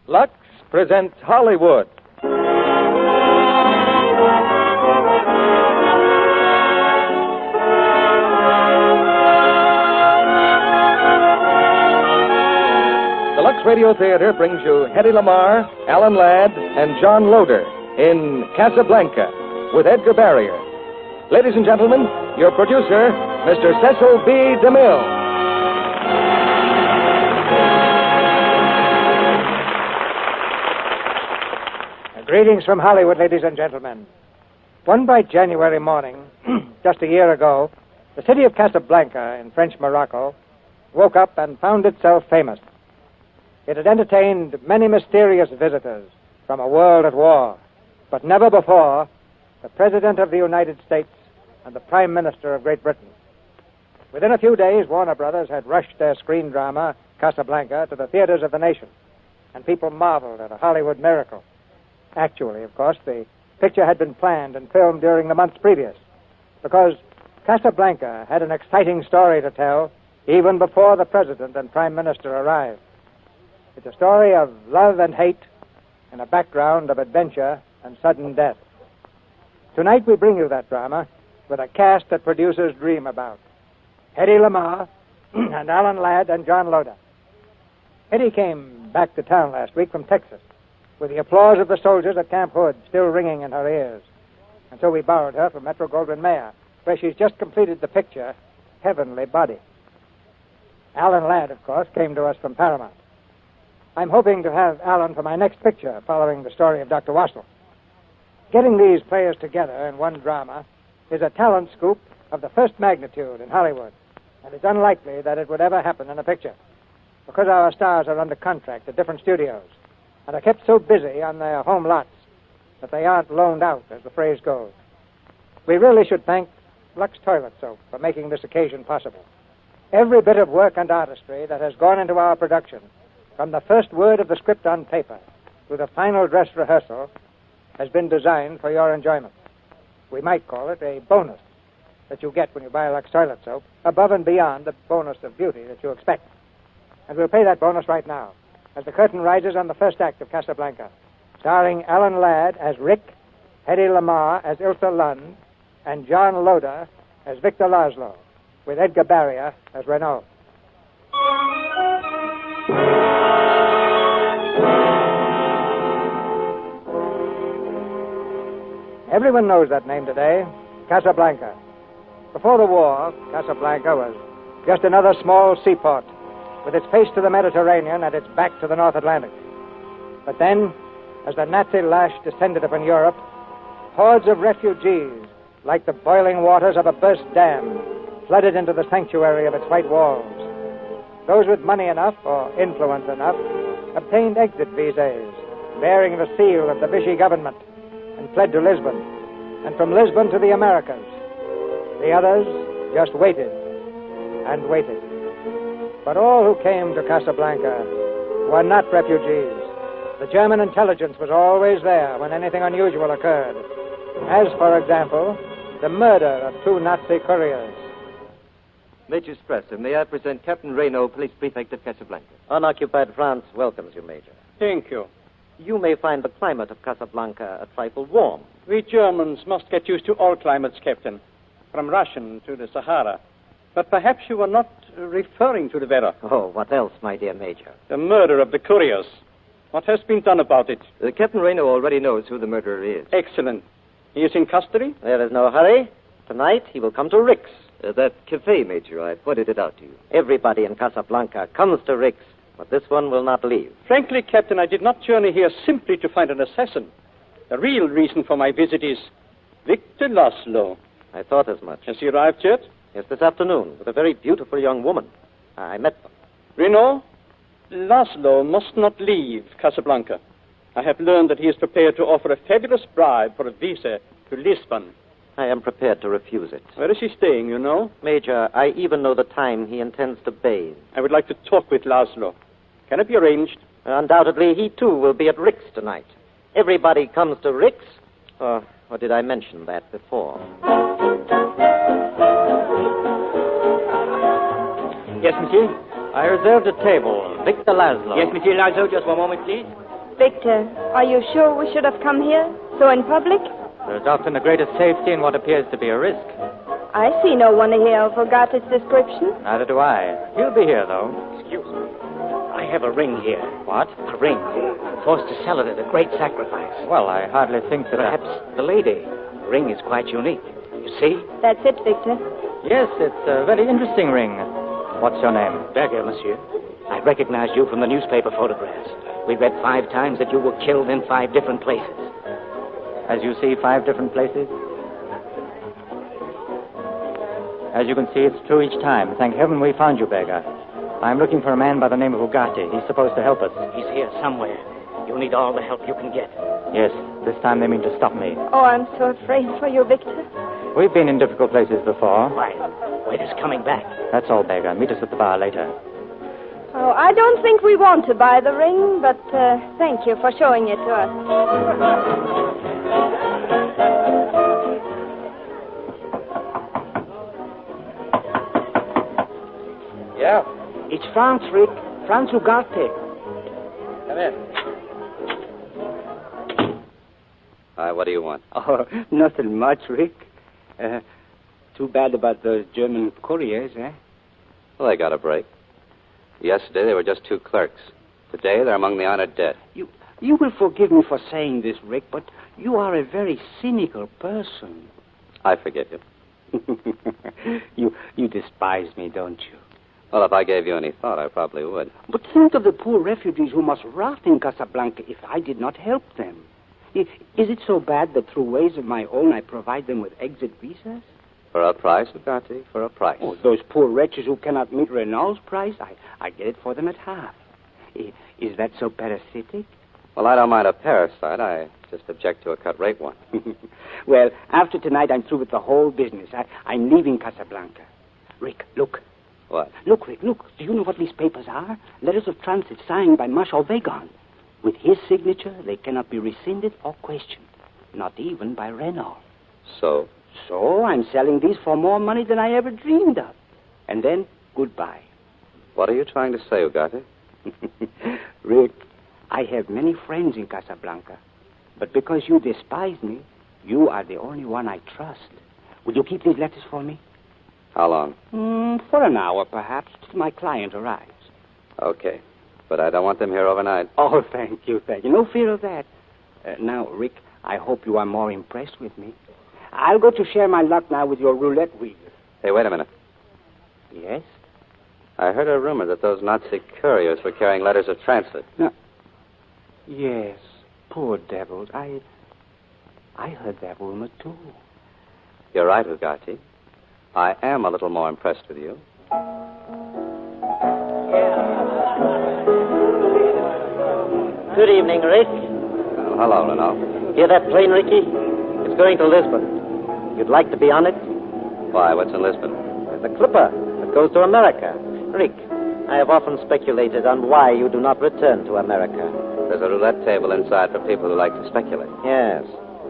Lux presents Hollywood. The Lux Radio Theater brings you Hedy Lamarr, Alan Ladd, and John Loder in Casablanca with Edgar Barrier. Ladies and gentlemen, your producer, Mr. Cecil B. DeMille. Greetings from Hollywood, ladies and gentlemen. One bright January morning, just a year ago, the city of Casablanca in French Morocco woke up and found itself famous. It had entertained many mysterious visitors from a world at war, but never before the President of the United States and the Prime Minister of Great Britain. Within a few days, Warner Brothers had rushed their screen drama, Casablanca, to the theaters of the nation, and people marveled at a Hollywood miracle. Actually, of course, the picture had been planned and filmed during the months previous, because Casablanca had an exciting story to tell even before the President and Prime Minister arrived. It's a story of love and hate in a background of adventure and sudden death. Tonight we bring you that drama with a cast that producers dream about. Hedy Lamarr and Alan Ladd and John Loder. Hedy came back to town last week from Texas, with the applause of the soldiers at Camp Hood still ringing in her ears. And so we borrowed her from Metro-Goldwyn-Mayer, where she's just completed the picture, Heavenly Body. Alan Ladd, of course, came to us from Paramount. I'm hoping to have Alan for my next picture, following the story of Dr. Wassel. Getting these players together in one drama is a talent scoop of the first magnitude in Hollywood, and it's unlikely that it would ever happen in a picture, because our stars are under contract at different studios and are kept so busy on their home lots that they aren't loaned out, as the phrase goes. We really should thank Lux Toilet Soap for making this occasion possible. Every bit of work and artistry that has gone into our production, from the first word of the script on paper to the final dress rehearsal, has been designed for your enjoyment. We might call it a bonus that you get when you buy Lux Toilet Soap, above and beyond the bonus of beauty that you expect. And we'll pay that bonus right now, as the curtain rises on the first act of Casablanca, starring Alan Ladd as Rick, Hedy Lamarr as Ilsa Lund, and John Loder as Victor Laszlo, with Edgar Barrier as Renaud. Everyone knows that name today, Casablanca. Before the war, Casablanca was just another small seaport with its face to the Mediterranean and its back to the North Atlantic. But then, as the Nazi lash descended upon Europe, hordes of refugees, like the boiling waters of a burst dam, flooded into the sanctuary of its white walls. Those with money enough, or influence enough, obtained exit visas, bearing the seal of the Vichy government, and fled to Lisbon, and from Lisbon to the Americas. The others just waited and waited. But all who came to Casablanca were not refugees. The German intelligence was always there when anything unusual occurred. As, for example, the murder of 2 Nazi couriers. Major Strasser, may I present Captain Renaud, Police Prefect of Casablanca? Unoccupied France welcomes you, Major. Thank you. You may find the climate of Casablanca a trifle warm. We Germans must get used to all climates, Captain, from Russian to the Sahara. But perhaps you were not referring to the weather. Oh, what else, my dear Major? The murder of the couriers. What has been done about it? Captain Renaud already knows who the murderer is. Excellent. He is in custody? There is no hurry. Tonight he will come to Rick's. That cafe, Major, I pointed it out to you. Everybody in Casablanca comes to Rick's, but this one will not leave. Frankly, Captain, I did not journey here simply to find an assassin. The real reason for my visit is Victor Laszlo. I thought as much. Has he arrived yet? Yes, this afternoon, with a very beautiful young woman. I met them. Renaud, Laszlo must not leave Casablanca. I have learned that he is prepared to offer a fabulous bribe for a visa to Lisbon. I am prepared to refuse it. Where is he staying, you know? Major, I even know the time he intends to bathe. I would like to talk with Laszlo. Can it be arranged? Undoubtedly, he too will be at Rick's tonight. Everybody comes to Rick's. Or did I mention that before? Yes, monsieur. I reserved a table. Victor Laszlo. Yes, Monsieur Lazo, just one moment, please. Victor, are you sure we should have come here? So in public? There's often the greatest safety in what appears to be a risk. I see no one here who forgot its description. Neither do I. He'll be here, though. Excuse me. I have a ring here. What? A ring. Forced to sell it at a great sacrifice. Well, I hardly think that... Perhaps the lady. The ring is quite unique. You see? That's it, Victor. Yes, it's a very interesting ring. What's your name? Berger, monsieur. I recognized you from the newspaper photographs. We read 5 times that you were killed in 5 different places. As you see, 5 different places. As you can see, it's true each time. Thank heaven we found you, Berger. I'm looking for a man by the name of Ugarte. He's supposed to help us. He's here somewhere. You'll need all the help you can get. Yes, this time they mean to stop me. Oh, I'm so afraid for you, Victor. We've been in difficult places before. Why? Waiter's coming back. That's all, Berger. Meet us at the bar later. Oh, I don't think we want to buy the ring, but thank you for showing it to us. Yeah? It's Franz, Rick. Franz Ugarte. Come in. Hi, what do you want? Oh, nothing much, Rick. Too bad about those German couriers, eh? Well, they got a break. Yesterday, they were just 2 clerks. Today, they're among the honored dead. You will forgive me for saying this, Rick, but you are a very cynical person. I forgive you. You despise me, don't you? Well, if I gave you any thought, I probably would. But think of the poor refugees who must rot in Casablanca if I did not help them. Is it so bad that through ways of my own I provide them with exit visas? For a price, Ugarte, for a price. Oh, those poor wretches who cannot meet Renault's price, I get it for them at half. Is that so parasitic? Well, I don't mind a parasite. I just object to a cut-rate one. Well, after tonight, I'm through with the whole business. I'm leaving Casablanca. Rick, look. What? Look, Rick, look. Do you know what these papers are? Letters of transit signed by Marshal Wegon. With his signature, they cannot be rescinded or questioned. Not even by Renault. So? So I'm selling these for more money than I ever dreamed of. And then, goodbye. What are you trying to say, Ugarte? Rick, I have many friends in Casablanca. But because you despise me, you are the only one I trust. Will you keep these letters for me? How long? For an hour, perhaps, till my client arrives. Okay. But I don't want them here overnight. Oh, thank you. No fear of that. Now, Rick, I hope you are more impressed with me. I'll go to share my luck now with your roulette wheel. Hey, wait a minute. Yes? I heard a rumor that those Nazi couriers were carrying letters of transit. Yes, poor devils. I heard that rumor, too. You're right, Ugarte. I am a little more impressed with you. Good evening, Rick. Well, hello, Renault. Hear that plane, Ricky? It's going to Lisbon. You'd like to be on it? Why, what's in Lisbon? The clipper that goes to America. Rick, I have often speculated on why you do not return to America. There's a roulette table inside for people who like to speculate. Yes.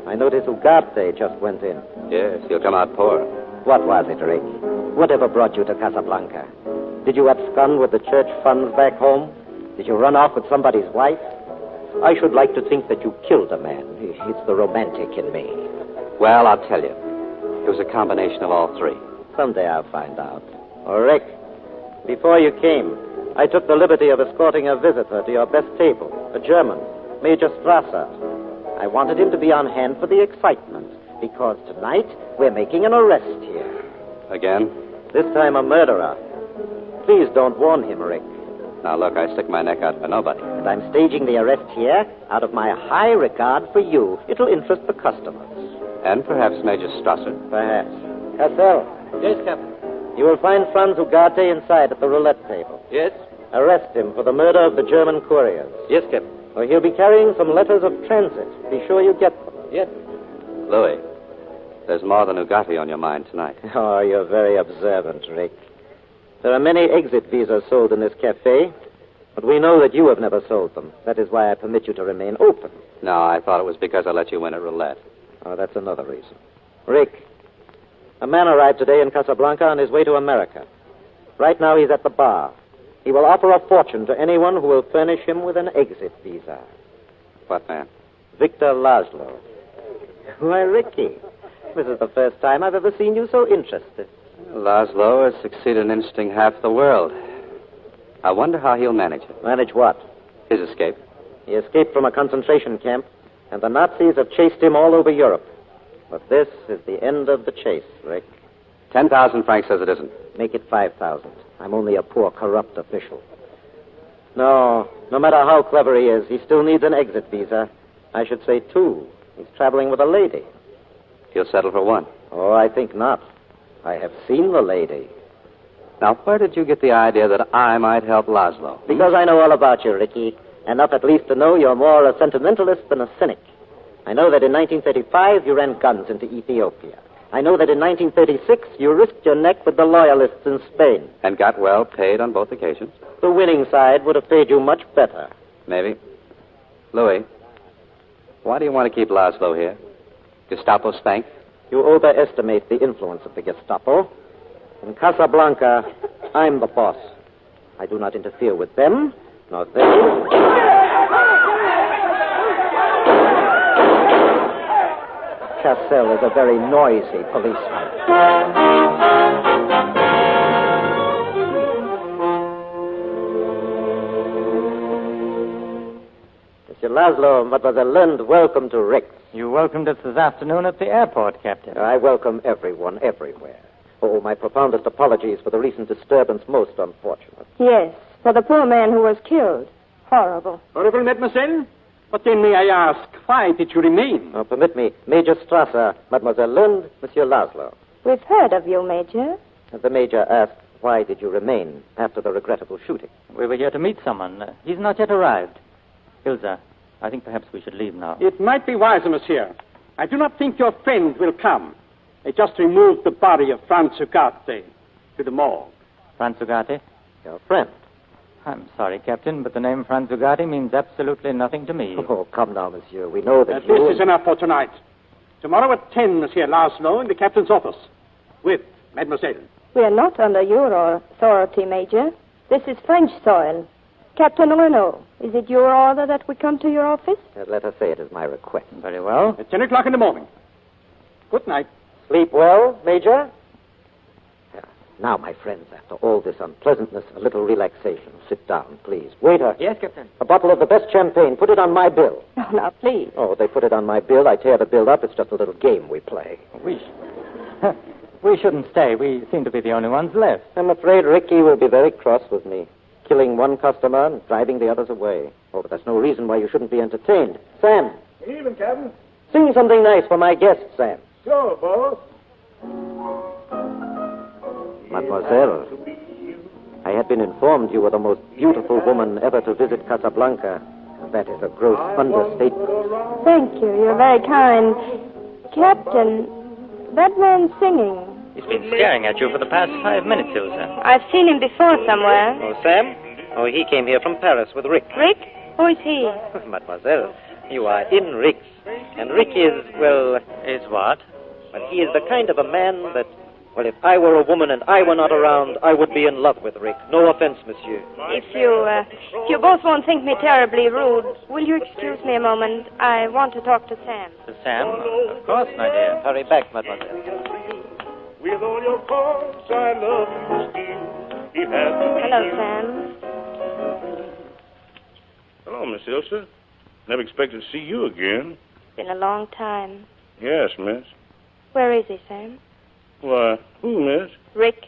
I noticed Ugarte just went in. Yes, you'll come out poor. What was it, Rick? Whatever brought you to Casablanca? Did you abscond with the church funds back home? Did you run off with somebody's wife? I should like to think that you killed a man. It's the romantic in me. Well, I'll tell you. It was a combination of all 3. Someday I'll find out. Oh, Rick, before you came, I took the liberty of escorting a visitor to your best table, a German, Major Strasser. I wanted him to be on hand for the excitement, because tonight we're making an arrest here. Again? This time a murderer. Please don't warn him, Rick. Now, look, I stick my neck out for nobody. And I'm staging the arrest here out of my high regard for you. It'll interest the customers. And perhaps Major Strasser. Perhaps. Cassell. Yes, Captain. You will find Franz Ugarte inside at the roulette table. Yes? Arrest him for the murder of the German couriers. Yes, Captain. Or he'll be carrying some letters of transit. Be sure you get them. Yes. Louis, there's more than Ugarte on your mind tonight. Oh, you're very observant, Rick. There are many exit visas sold in this cafe, but we know that you have never sold them. That is why I permit you to remain open. No, I thought it was because I let you win at roulette. Oh, that's another reason. Rick, a man arrived today in Casablanca on his way to America. Right now he's at the bar. He will offer a fortune to anyone who will furnish him with an exit visa. What man? Victor Laszlo. Why, Ricky, this is the first time I've ever seen you so interested. Laszlo has succeeded in interesting half the world. I wonder how he'll manage it. Manage what? His escape. He escaped from a concentration camp, and the Nazis have chased him all over Europe. But this is the end of the chase, Rick. 10,000, Frank says it isn't. Make it 5,000. I'm only a poor, corrupt official. No matter how clever he is, he still needs an exit visa. I should say 2. He's traveling with a lady. He'll settle for 1. Oh, I think not. I have seen the lady. Now, where did you get the idea that I might help Laszlo? Because I know all about you, Ricky. Enough at least to know you're more a sentimentalist than a cynic. I know that in 1935 you ran guns into Ethiopia. I know that in 1936 you risked your neck with the loyalists in Spain. And got well paid on both occasions? The winning side would have paid you much better. Maybe. Louis, why do you want to keep Laszlo here? Gestapo spank? You overestimate the influence of the Gestapo. In Casablanca, I'm the boss. I do not interfere with them, nor they. Cassell is a very noisy policeman. Monsieur Laszlo, Mademoiselle Lind, welcome to Rick's. You welcomed us this afternoon at the airport, Captain. I welcome everyone, everywhere. Oh, my profoundest apologies for the recent disturbance, most unfortunate. Yes, for the poor man who was killed. Horrible. Honorable Mademoiselle, but then may I ask, why did you remain? Oh, permit me, Major Strasser, Mademoiselle Lind, Monsieur Laszlo. We've heard of you, Major. The Major asked, why did you remain after the regrettable shooting? We were here to meet someone. He's not yet arrived. Ilza, I think perhaps we should leave now. It might be wiser, monsieur. I do not think your friend will come. They just removed the body of Franz Ugarte to the morgue. Franz Ugarte? Your friend. I'm sorry, Captain, but the name Franz Ugarte means absolutely nothing to me. Oh, come now, monsieur. We know that This is enough for tonight. Tomorrow at 10, Monsieur Laszlo, in the captain's office. With Mademoiselle. We are not under your authority, Major. This is French soil. Captain Renault, is it your order that we come to your office? Let us say it is my request. Very well. At 10 o'clock in the morning. Good night. Sleep well, Major? Now, my friends, after all this unpleasantness, a little relaxation. Sit down, please. Waiter. Yes, Captain. A bottle of the best champagne. Put it on my bill. No, now, please. Oh, they put it on my bill. I tear the bill up. It's just a little game we play. We shouldn't stay. We seem to be the only ones left. I'm afraid Ricky will be very cross with me. Killing one customer and driving the others away. Oh, but that's no reason why you shouldn't be entertained. Sam. Even, Captain. Sing something nice for my guest, Sam. Sure, boss. Mademoiselle, I had been informed you were the most beautiful woman ever to visit Casablanca. That is a gross understatement. Thank you. You're very kind. Captain, that man's singing. He's been staring at you for the past 5 minutes, Ilza. I've seen him before somewhere. Oh, Sam? Oh, he came here from Paris with Rick. Rick? Who is he? Mademoiselle, you are in Rick's. And Rick is, well... Is what? Well, he is the kind of a man that... Well, if I were a woman and I were not around, I would be in love with Rick. No offense, monsieur. If you both won't think me terribly rude, will you excuse me a moment? I want to talk to Sam. To Sam? Of course, my dear. Hurry back, mademoiselle. With all your faults, I love you still. It has to be Hello, you. Sam. Hello, Miss Ilsa. Never expected to see you again. Been a long time. Yes, miss. Where is he, Sam? Why, who, miss? Rick.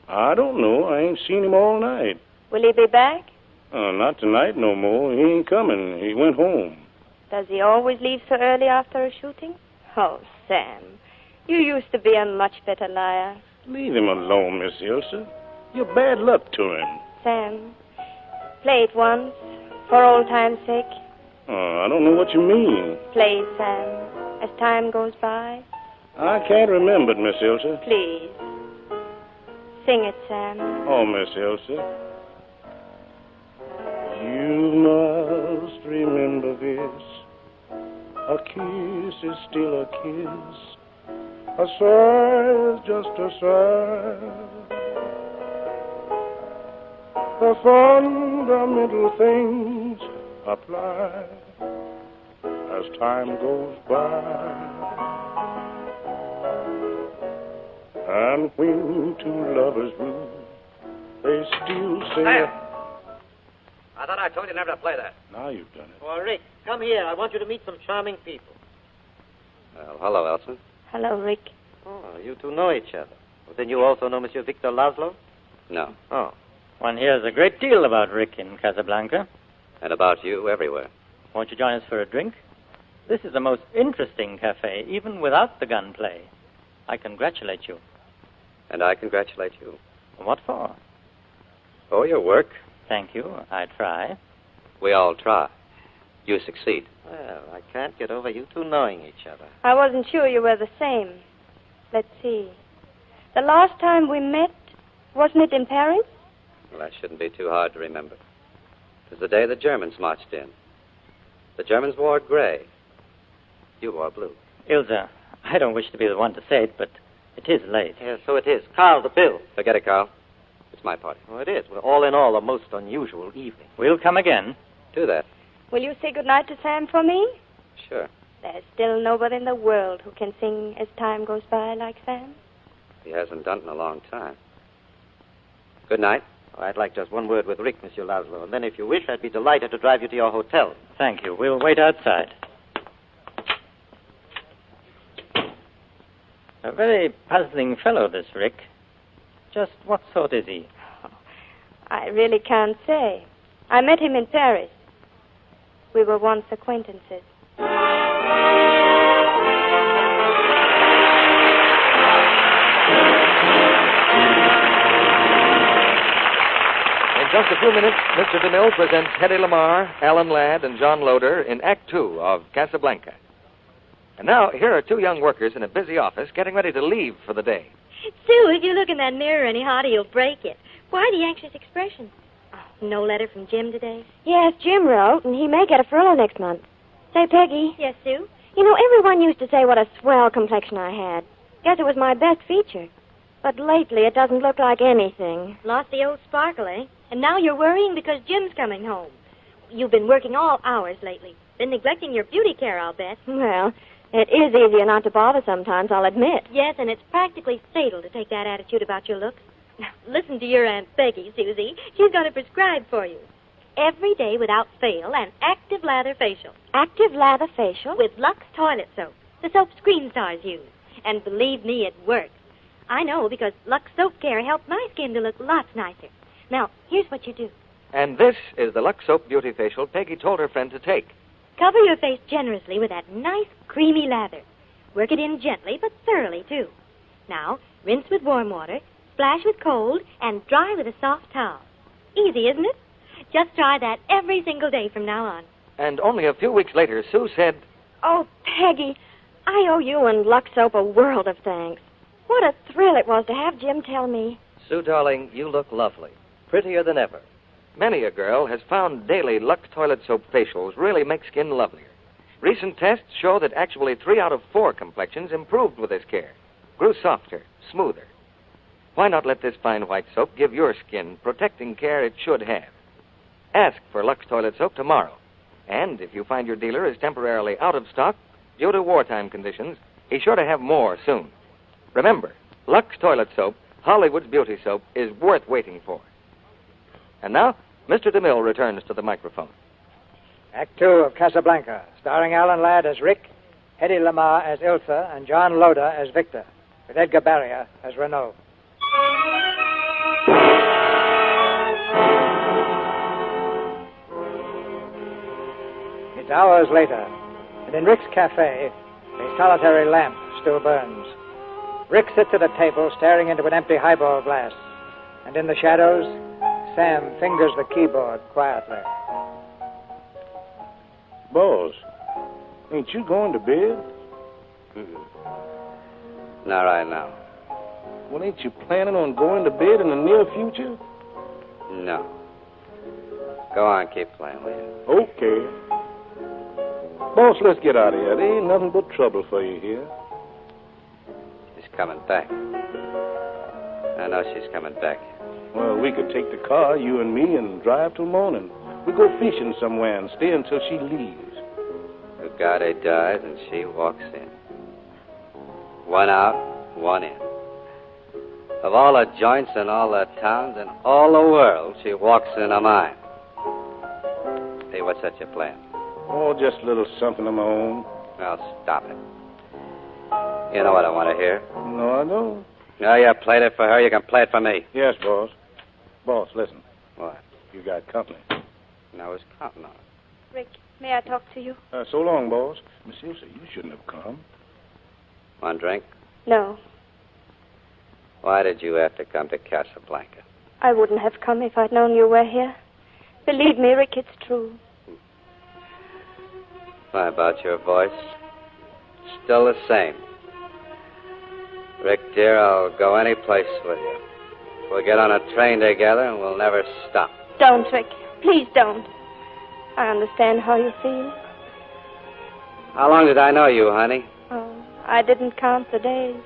I don't know. I ain't seen him all night. Will he be back? Not tonight no more. He ain't coming. He went home. Does he always leave so early after a shooting? Oh, Sam. You used to be a much better liar. Leave him alone, Miss Ilsa. You're bad luck to him. Sam, play it once, for old time's sake. I don't know what you mean. Play it, Sam, as time goes by. I can't remember it, Miss Ilsa. Please. Sing it, Sam. Oh, Miss Ilsa. You must remember this. A kiss is still a kiss. A sigh is just a sigh. The fundamental things apply as time goes by. And when two lovers woo, they still say... Sam! I thought I told you never to play that. Now you've done it. Well, Rick, come here. I want you to meet some charming people. Well, hello, Elsa. Hello, Rick. Oh, you two know each other. Well, then you also know Monsieur Victor Laszlo? No. Oh. One hears a great deal about Rick in Casablanca. And about you everywhere. Won't you join us for a drink? This is the most interesting cafe, even without the gunplay. I congratulate you. And I congratulate you. What for? Oh, your work. Thank you. I try. We all try. You succeed. Well, I can't get over you two knowing each other. I wasn't sure you were the same. Let's see. The last time we met, wasn't it in Paris? Well, that shouldn't be too hard to remember. It was the day the Germans marched in. The Germans wore gray. You wore blue. Ilse, I don't wish to be the one to say it, but it is late. Yes, so it is. Carl, the bill. Forget it, Carl. It's my party. Oh, it is. Well, all in all, a most unusual evening. We'll come again. Do that. Will you say goodnight to Sam for me? Sure. There's still nobody in the world who can sing as time goes by like Sam. He hasn't done it in a long time. Good night. Oh, I'd like just one word with Rick, Monsieur Laszlo, and then if you wish, I'd be delighted to drive you to your hotel. Thank you. We'll wait outside. A very puzzling fellow, this Rick. Just what sort is he? I really can't say. I met him in Paris. We were once acquaintances. In just a few minutes, Mr. DeMille presents Hedy Lamarr, Alan Ladd, and John Loder in Act Two of Casablanca. And now, here are two young workers in a busy office getting ready to leave for the day. Sue, if you look in that mirror any harder, you'll break it. Why the anxious expression? Oh, no letter from Jim today? Yes, Jim wrote, and he may get a furlough next month. Say, Peggy. Yes, Sue? You know, everyone used to say what a swell complexion I had. Guess it was my best feature. But lately, it doesn't look like anything. Lost the old sparkle, eh? And now you're worrying because Jim's coming home. You've been working all hours lately. Been neglecting your beauty care, I'll bet. Well, it is easier not to bother sometimes, I'll admit. Yes, and it's practically fatal to take that attitude about your looks. Now, listen to your Aunt Peggy, Susie. She's going to prescribe for you. Every day without fail, an active lather facial. Active lather facial? With Lux toilet soap. The soap screen stars use. And believe me, it works. I know because Lux Soap Care helped my skin to look lots nicer. Now, here's what you do. And this is the Lux Soap Beauty Facial Peggy told her friend to take. Cover your face generously with that nice, creamy lather. Work it in gently, but thoroughly, too. Now, rinse with warm water, splash with cold, and dry with a soft towel. Easy, isn't it? Just try that every single day from now on. And only a few weeks later, Sue said, Oh, Peggy, I owe you and Lux Soap a world of thanks. What a thrill it was to have Jim tell me. Sue, darling, you look lovely. Prettier than ever. many a girl has found daily Lux toilet soap facials really make skin lovelier. Recent tests show that actually 3 out of 4 complexions improved with this care, grew softer, smoother. Why not let this fine white soap give your skin protecting care it should have? Ask for Lux toilet soap tomorrow. And if you find your dealer is temporarily out of stock due to wartime conditions, he's sure to have more soon. Remember, Lux toilet soap, Hollywood's beauty soap, is worth waiting for. And now, Mr. DeMille returns to the microphone. Act 2 of Casablanca, starring Alan Ladd as Rick, Hedy Lamarr as Ilsa, and John Loder as Victor, with Edgar Barrier as Renaud. It's hours later, and in Rick's cafe, a solitary lamp still burns. Rick sits at a table staring into an empty highball glass, and in the shadows, Sam fingers the keyboard quietly. Boss, ain't you going to bed? Not right now. Well, ain't you planning on going to bed in the near future? No. Go on, keep playing, will you? Okay. Boss, let's get out of here. There ain't nothing but trouble for you here. She's coming back. I know she's coming back. Well, we could take the car, you and me, and drive till morning. We go fishing somewhere and stay until she leaves. Ugarte dies and she walks in. One out, one in. Of all the joints in all the towns in all the world, she walks into mine. Hey, what's that you playing? Oh, just a little something of my own. Now, stop it. You know what I want to hear. No, I don't. No, you played it for her. You can play it for me. Yes, boss. Boss, listen. What? You got company. I was counting on it. Rick, may I talk to you? So long, boss. Miss Ilsa, you shouldn't have come. One drink? No, Why did you have to come to Casablanca? I wouldn't have come if I'd known you were here. Believe me, Rick, it's true. What about your voice? Still the same. Rick, dear, I'll go any place with you. We'll get on a train together and we'll never stop. Don't, Rick. Please don't. I understand how you feel. How long did I know you, honey? Oh, I didn't count the days.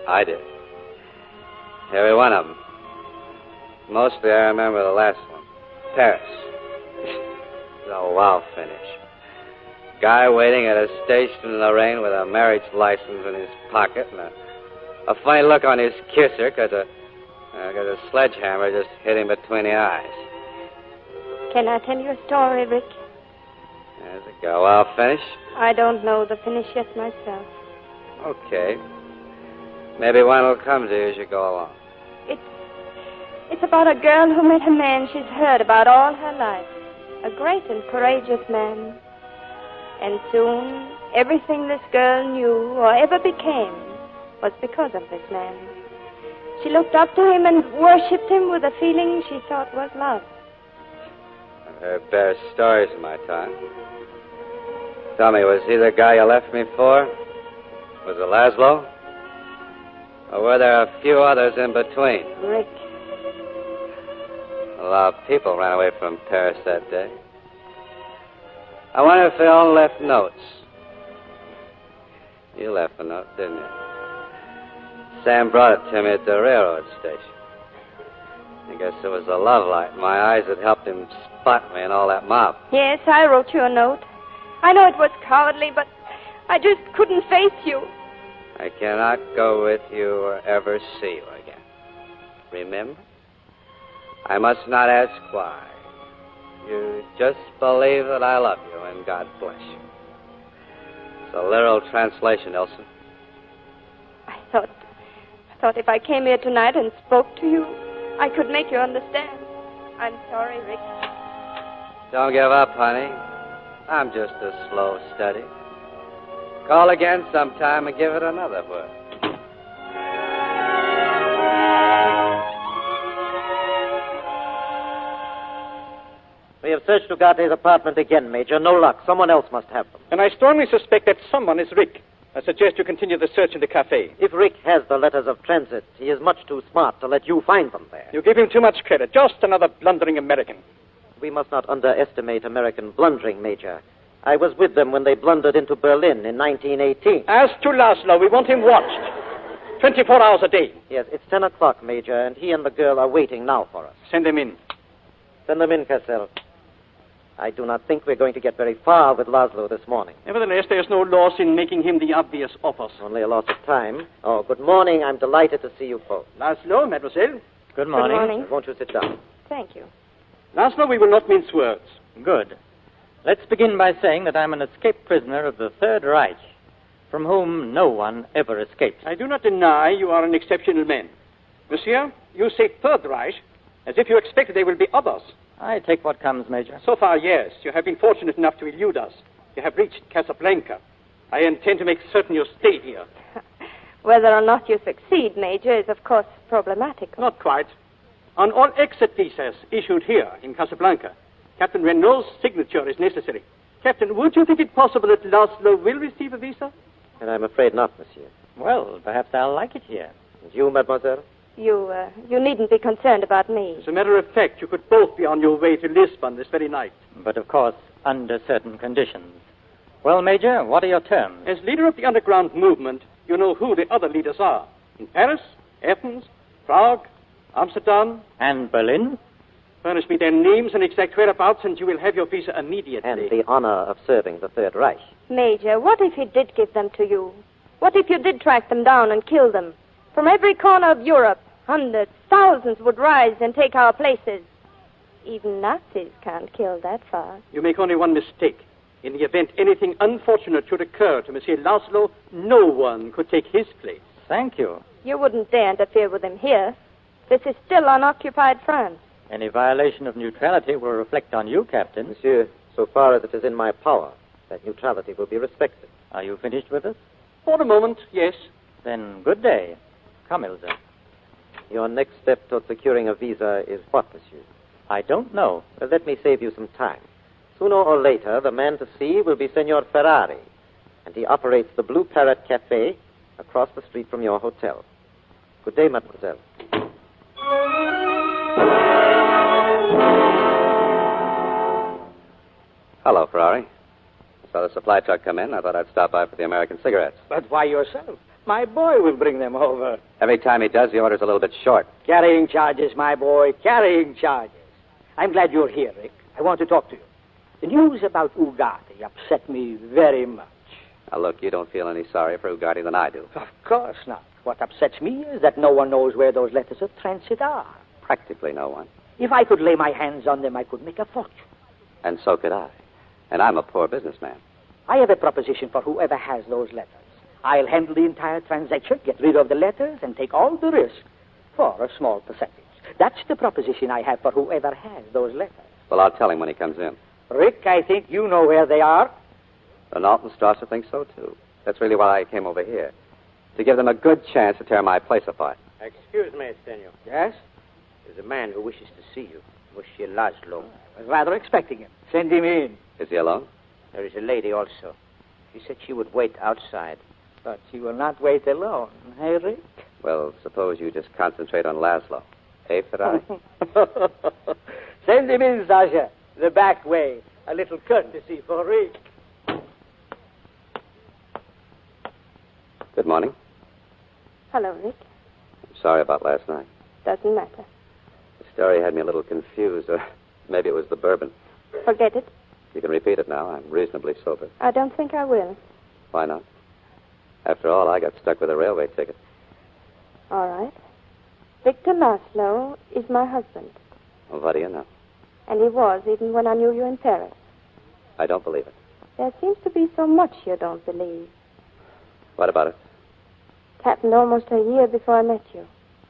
I did. Every one of them. Mostly I remember the last one. Paris. The wow finish. Guy waiting at a station in the rain with a marriage license in his pocket and a funny look on his kisser because a sledgehammer just hit him between the eyes. Can I tell you a story, Rick? There's a go. Wow finish? I don't know the finish yet myself. Okay. Maybe one will come to you as you go along. It's about a girl who met a man she's heard about all her life. A great and courageous man. And soon, everything this girl knew or ever became was because of this man. She looked up to him and worshipped him with a feeling she thought was love. I've heard better stories in my time. Tell me, was he the guy you left me for? Was it Laszlo? Or were there a few others in between? Rick. A lot of people ran away from Paris that day. I wonder if they all left notes. You left a note, didn't you? Sam brought it to me at the railroad station. I guess it was the love light in my eyes that helped him spot me and all that mob. Yes, I wrote you a note. I know it was cowardly, but I just couldn't face you. I cannot go with you or ever see you again. Remember? I must not ask why. You just believe that I love you, and God bless you. It's a literal translation, Elsa. I thought if I came here tonight and spoke to you, I could make you understand. I'm sorry, Rick. Don't give up, honey. I'm just a slow study. Call again sometime and give it another whirl. We have searched Ugarte's apartment again, Major. No luck. Someone else must have them. And I strongly suspect that someone is Rick. I suggest you continue the search in the cafe. If Rick has the letters of transit, he is much too smart to let you find them there. You give him too much credit. Just another blundering American. We must not underestimate American blundering, Major. I was with them when they blundered into Berlin in 1918. As to Laszlo, we want him watched. 24 hours a day. Yes, it's 10 o'clock, Major, and he and the girl are waiting now for us. Send them in. Send them in, Cassell. I do not think we're going to get very far with Laszlo this morning. Nevertheless, there's no loss in making him the obvious offers. Only a loss of time. Oh, good morning. I'm delighted to see you both. Laszlo, mademoiselle. Good morning. Good morning. Won't you sit down? Thank you. Laszlo, we will not mince words. Good. Let's begin by saying that I'm an escaped prisoner of the Third Reich, from whom no one ever escapes. I do not deny you are an exceptional man. Monsieur, you say Third Reich, as if you expect there will be others. I take what comes, Major. So far, yes. You have been fortunate enough to elude us. You have reached Casablanca. I intend to make certain you stay here. Whether or not you succeed, Major, is of course problematical. Not quite. On all exit visas issued here in Casablanca, Captain Renault's signature is necessary. Captain, would you think it possible that Laszlo will receive a visa? And I'm afraid not, monsieur. Well, perhaps I'll like it here. And you, mademoiselle? You needn't be concerned about me. As a matter of fact, you could both be on your way to Lisbon this very night. But, of course, under certain conditions. Well, Major, what are your terms? As leader of the underground movement, you know who the other leaders are. In Paris, Athens, Prague, Amsterdam. And Berlin? Furnish me their names and exact whereabouts, and you will have your visa immediately. And the honor of serving the Third Reich. Major, what if he did give them to you? What if you did track them down and kill them? From every corner of Europe, hundreds, thousands would rise and take our places. Even Nazis can't kill that far. You make only one mistake. In the event anything unfortunate should occur to Monsieur Laszlo, no one could take his place. Thank you. You wouldn't dare interfere with him here. This is still unoccupied France. Any violation of neutrality will reflect on you, Captain. Monsieur, so far as it is in my power, that neutrality will be respected. Are you finished with us? For the moment, yes. Then good day. Come, Ilsa. Your next step toward securing a visa is what, monsieur? I don't know. Well, let me save you some time. Sooner or later, the man to see will be Senor Ferrari, and he operates the Blue Parrot Cafe across the street from your hotel. Good day, mademoiselle. Hello, Ferrari. I saw the supply truck come in. I thought I'd stop by for the American cigarettes. But why yourself? My boy will bring them over. Every time he does, the order's a little bit short. Carrying charges, my boy, carrying charges. I'm glad you're here, Rick. I want to talk to you. The news about Ugarte upset me very much. Now, look, you don't feel any sorry for Ugarte than I do. Of course not. What upsets me is that no one knows where those letters of transit are. Practically no one. If I could lay my hands on them, I could make a fortune. And so could I. And I'm a poor businessman. I have a proposition for whoever has those letters. I'll handle the entire transaction, get rid of the letters, and take all the risk for a small percentage. That's the proposition I have for whoever has those letters. Well, I'll tell him when he comes in. Rick, I think you know where they are. The Nortonstrasse thinks so, too. That's really why I came over here. To give them a good chance to tear my place apart. Excuse me, senor. Yes? There's a man who wishes to see you. Monsieur Laszlo. I was rather expecting him. Send him in. Is he alone? There is a lady also. She said she would wait outside. But she will not wait alone, hey, Rick? Well, suppose you just concentrate on Laszlo. Eh, Ferrari? Send him in, Sasha. The back way. A little courtesy for Rick. Good morning. Hello, Rick. I'm sorry about last night. Doesn't matter. The story had me a little confused, or maybe it was the bourbon. Forget it. You can repeat it now. I'm reasonably sober. I don't think I will. Why not? After all, I got stuck with a railway ticket. All right. Victor Laszlo is my husband. Well, what do you know? And he was, even when I knew you in Paris. I don't believe it. There seems to be so much you don't believe. What about it? It happened almost a year before I met you.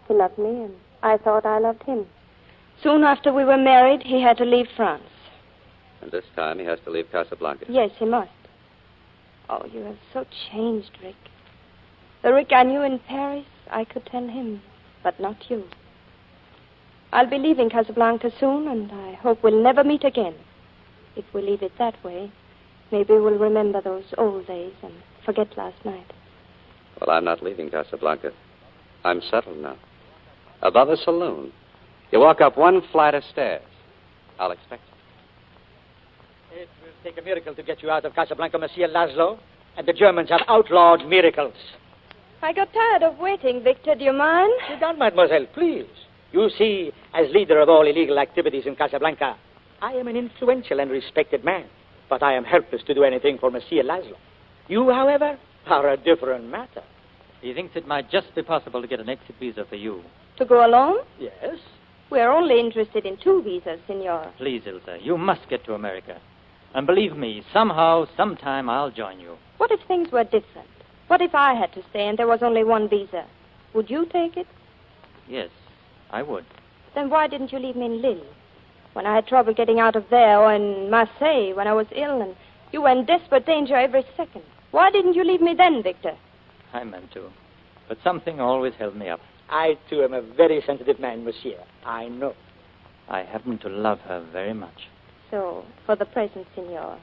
He loved me, and I thought I loved him. Soon after we were married, he had to leave France. And this time he has to leave Casablanca. Yes, he must. Oh, you have so changed, Rick. The Rick I knew in Paris, I could tell him, but not you. I'll be leaving Casablanca soon, and I hope we'll never meet again. If we leave it that way, maybe we'll remember those old days and forget last night. Well, I'm not leaving Casablanca. I'm settled now. Above a saloon. You walk up one flight of stairs. I'll expect you. It will take a miracle to get you out of Casablanca, Monsieur Laszlo. And the Germans have outlawed miracles. I got tired of waiting, Victor. Do you mind? Sit down, mademoiselle, please. You see, as leader of all illegal activities in Casablanca, I am an influential and respected man. But I am helpless to do anything for Monsieur Laszlo. You, however, are a different matter. He thinks it might just be possible to get an exit visa for you. To go alone? Yes. We're only interested in 2 visas, Senor. Please, Ilsa, you must get to America. And believe me, somehow, sometime, I'll join you. What if things were different? What if I had to stay and there was only 1 visa? Would you take it? Yes, I would. Then why didn't you leave me in Lille? When I had trouble getting out of there, or in Marseille when I was ill, and you were in desperate danger every second. Why didn't you leave me then, Victor? I meant to. But something always held me up. I, too, am a very sensitive man, monsieur. I know. I happen to love her very much. So, for the present, Senor,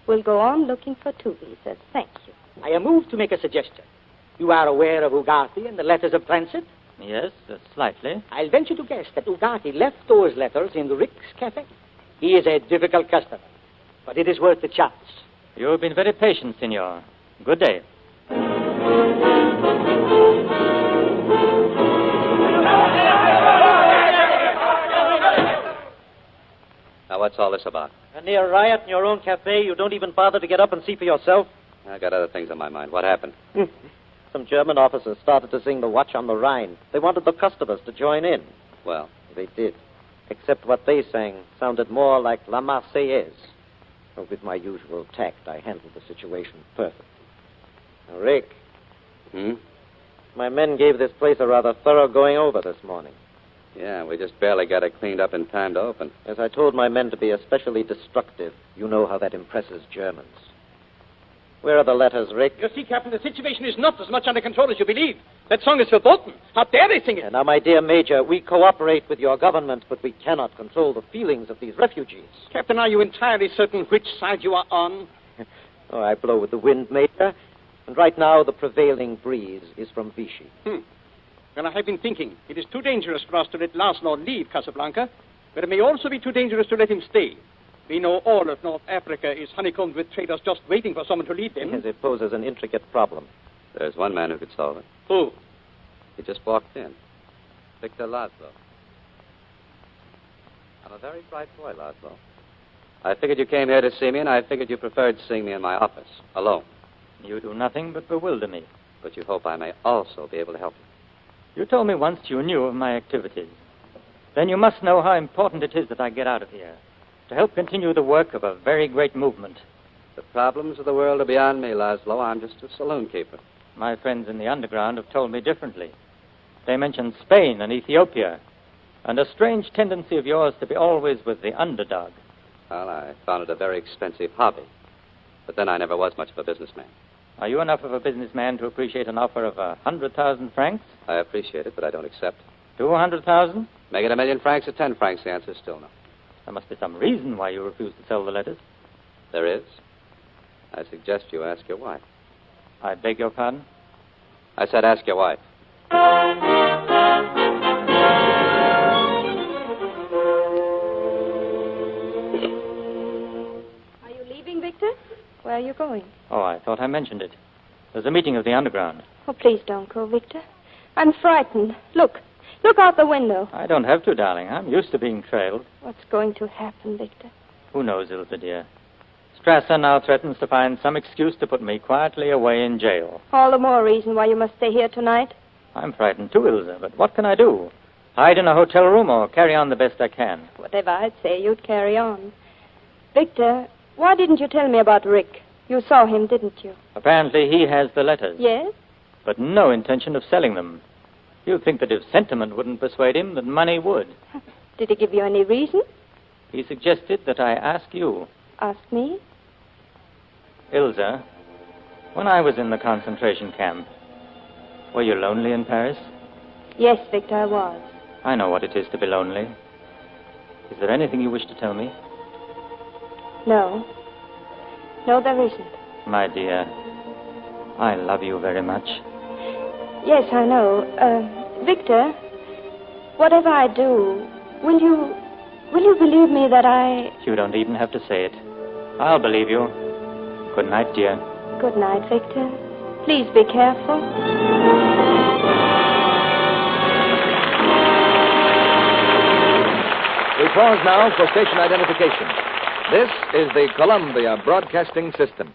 we'll go on looking for 2 visas. Thank you. I am moved to make a suggestion. You are aware of Ugarte and the letters of transit? Yes, slightly. I'll venture to guess that Ugarte left those letters in the Rick's Cafe. He is a difficult customer, but it is worth the chance. You have been very patient, Senor. Good day. what's all this about? A near riot in your own cafe. You don't even bother to get up and see for yourself. I got other things on my mind. What happened? Some German officers started to sing the Watch on the Rhine. They wanted the customers to join in. Well, They did. Except what they sang sounded more like La Marseillaise. But with my usual tact, I handled the situation perfectly. Now, Rick, my men gave this place a rather thorough going over this morning. Yeah, we just barely got it cleaned up in time to open. As I told my men to be especially destructive, you know how that impresses Germans. Where are the letters, Rick? You see, Captain, the situation is not as much under control as you believe. That song is verboten. How dare they sing it? Now, my dear Major, we cooperate with your government, but we cannot control the feelings of these refugees. Captain, are you entirely certain which side you are on? Oh, I blow with the wind, Major. And right now, the prevailing breeze is from Vichy. Well, I have been thinking. It is too dangerous for us to let Laszlo leave Casablanca, but it may also be too dangerous to let him stay. We know all of North Africa is honeycombed with traitors just waiting for someone to lead them. Yes, it poses an intricate problem. There's one man who could solve it. Who? He just walked in. Victor Laszlo. I'm a very bright boy, Laszlo. I figured you came here to see me, and I figured you preferred seeing me in my office, alone. You do nothing but bewilder me. But you hope I may also be able to help you. You told me once you knew of my activities. Then you must know how important it is that I get out of here to help continue the work of a very great movement. The problems of the world are beyond me, Laszlo. I'm just a saloon keeper. My friends in the underground have told me differently. They mentioned Spain and Ethiopia, and a strange tendency of yours to be always with the underdog. Well, I found it a very expensive hobby. But then I never was much of a businessman. Are you enough of a businessman to appreciate an offer of 100,000 francs? I appreciate it, but I don't accept. 200,000? Make it 1,000,000 francs or 10 francs. The answer is still no. There must be some reason why you refuse to sell the letters. There is. I suggest you ask your wife. I beg your pardon? I said ask your wife. Are you leaving, Victor? Where are you going? Oh, I thought I mentioned it. There's a meeting of the underground. Oh, please don't go, Victor. I'm frightened. Look out the window. I don't have to, darling. I'm used to being trailed. What's going to happen, Victor? Who knows, Ilse, dear? Strasser now threatens to find some excuse to put me quietly away in jail. All the more reason why you must stay here tonight. I'm frightened too, Ilse, but what can I do? Hide in a hotel room or carry on the best I can? Whatever I'd say, you'd carry on. Victor, why didn't you tell me about Rick? You saw him, didn't you? Apparently he has the letters. Yes? But no intention of selling them. You'd think that if sentiment wouldn't persuade him, that money would. Did he give you any reason? He suggested that I ask you. Ask me? Ilse, when I was in the concentration camp, were you lonely in Paris? Yes, Victor, I was. I know what it is to be lonely. Is there anything you wish to tell me? No. No, there isn't. My dear, I love you very much. Yes, I know. Victor, whatever I do, will you believe me that I... You don't even have to say it. I'll believe you. Good night, dear. Good night, Victor. Please be careful. We pause now for station identification. This is the Columbia Broadcasting System.